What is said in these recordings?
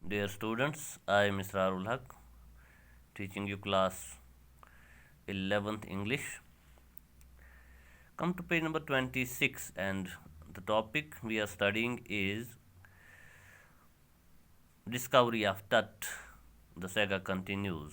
Dear students, I am Misrarul Haq, teaching you class 11th English. Come to page number 26, and the topic we are studying is Discovery of Tut. The saga continues.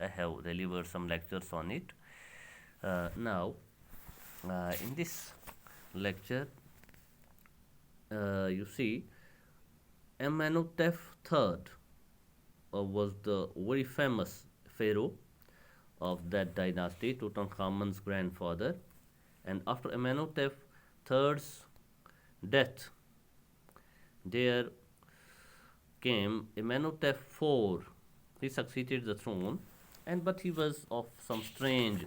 I have delivered some lectures on it. Now, in this lecture, you see, Amenhotep III was the very famous pharaoh of that dynasty, Tutankhamun's grandfather. And after Amenhotep III's death, there came Amenhotep IV. He succeeded the throne, but he was of some strange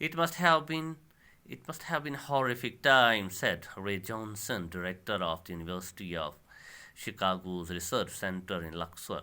It must have been horrific time, said Ray Johnson, director of the University of Chicago's Research Center in Luxor.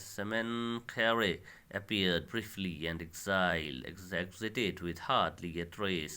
Semenchare appeared briefly and exited with hardly a trace.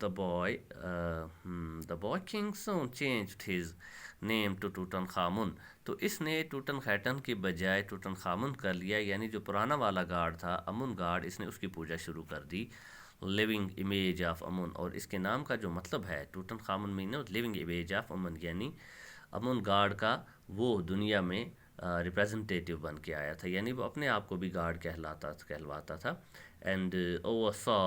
the boy king soon changed his name to Tutankhamun. تو اس نے ٹوٹن خیٹن کی بجائے ٹوٹن خامن کر لیا، یعنی جو پرانا والا گاڈ تھا امن گاڈ، اس نے اس کی پوجا شروع کر دی، لیونگ امیج آف امن. اور اس کے نام کا جو مطلب ہے ٹوٹن خامن مین لیونگ امیج آف امن، یعنی امن گاڈ کا وہ دنیا میں ریپریزنٹیٹیو بن کے آیا تھا، یعنی وہ اپنے آپ کو بھی گاڈ کہلواتا تھا. اینڈ اوور سا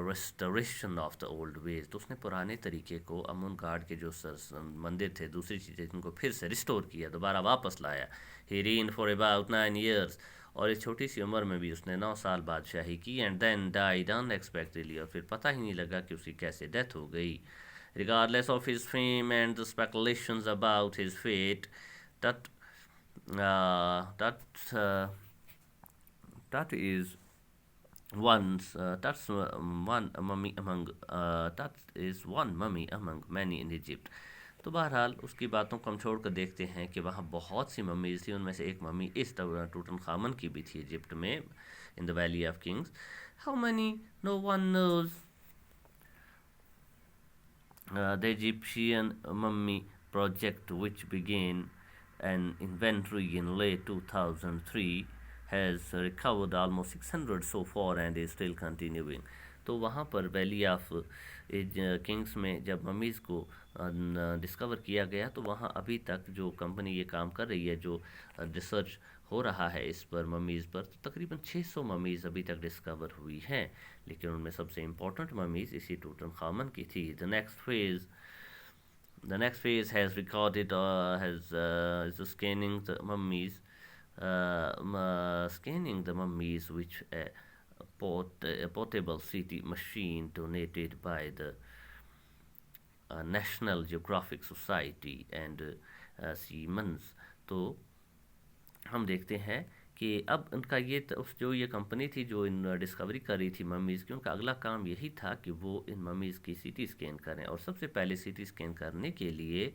ریسٹوریشن آف دا اولڈ ویز. تو اس نے پرانے طریقے کو امن گاڈ کے جو مندر تھے، دوسری چیزیں، ان کو پھر سے ریسٹور کیا، دوبارہ واپس لایا. ہی رین فار اباؤٹ 9 ایئرس. اور اس چھوٹی سی عمر میں بھی اس نے 9 سال بادشاہی کی. And then died unexpectedly. اور پھر پتہ ہی نہیں لگا کہ اس کی کیسے ڈیتھ ہو گئی. regardless of his fame and the speculations about his fate, that is one mummy among many in Egypt. تو بہرحال اس کی باتوں کو ہم چھوڑ کر دیکھتے ہیں کہ وہاں بہت سی ممیز تھیں، ان میں سے ایک ممی اس ٹوٹن خامن کی بھی تھی ایجپٹ میں، in the Valley of Kings. How many? No one knows. The Egyptian Mummy Project, which began an inventory in late 2003, has recovered almost 600 so far and is still continuing. تو وہاں پر valley of kings میں جب ممیز کو discover کیا گیا تو وہاں ابھی تک جو کمپنی یہ کام کر رہی ہے، جو ریسرچ ہو رہا ہے اس پر ممیز پر، تو تقریباً 600 ممیز ابھی تک ڈسکور ہوئی ہیں، لیکن ان میں سب سے امپورٹنٹ ممیز اسی ٹوٹن خامن کی تھی. The next phase has recorded is scanning the mummies, which a portable CT machine donated by the National Geographic Society and Siemens. تو ہم دیکھتے ہیں کہ اب ان کا جو یہ کمپنی تھی جو ان ڈسکوری کر رہی تھی ممیز کی، ان کا اگلا کام یہی تھا کہ وہ ان ممیز کی سی ٹی اسکین کریں. اور سب سے پہلے سی ٹی اسکین کرنے کے لیے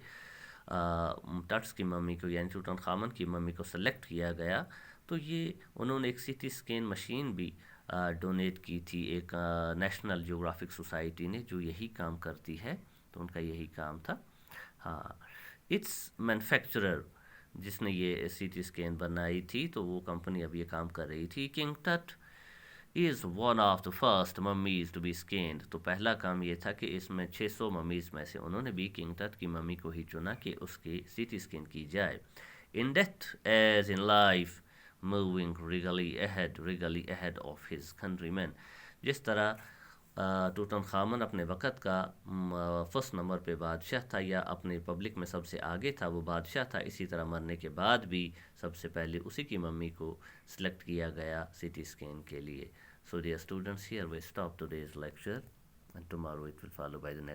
ٹٹس کی ممی کو، یعنی ٹوٹن خامن کی ممی کو سلیکٹ کیا گیا. تو یہ انہوں نے ایک سی ٹی اسکین مشین بھی ڈونیٹ کی تھی ایک نیشنل جیوگرافک سوسائٹی نے، جو یہی کام کرتی ہے. تو ان کا یہی کام تھا. ہاں، اٹس مینوفیکچرر جس نے یہ سی ٹی اسکین بنائی تھی، تو وہ کمپنی اب یہ کام کر رہی تھی. King Tut is one of the first mummies to be scanned. تو پہلا کام یہ تھا کہ اس میں 600 ممیز میں سے انہوں نے بھی کنگ ٹٹ کی ممی کو ہی چنا کہ اس کی سی ٹی اسکین کی جائے. In death as in life moving regally ahead of his countrymen. جس طرح ٹوٹن خامن اپنے وقت کا فرسٹ نمبر پہ بادشاہ تھا، یا اپنے پبلک میں سب سے آگے تھا، وہ بادشاہ تھا، اسی طرح مرنے کے بعد بھی سب سے پہلے اسی کی ممی کو سلیکٹ کیا گیا سی ٹی اسکین کے لیے. So dear students, here we stop today's lecture and tomorrow it will follow by the next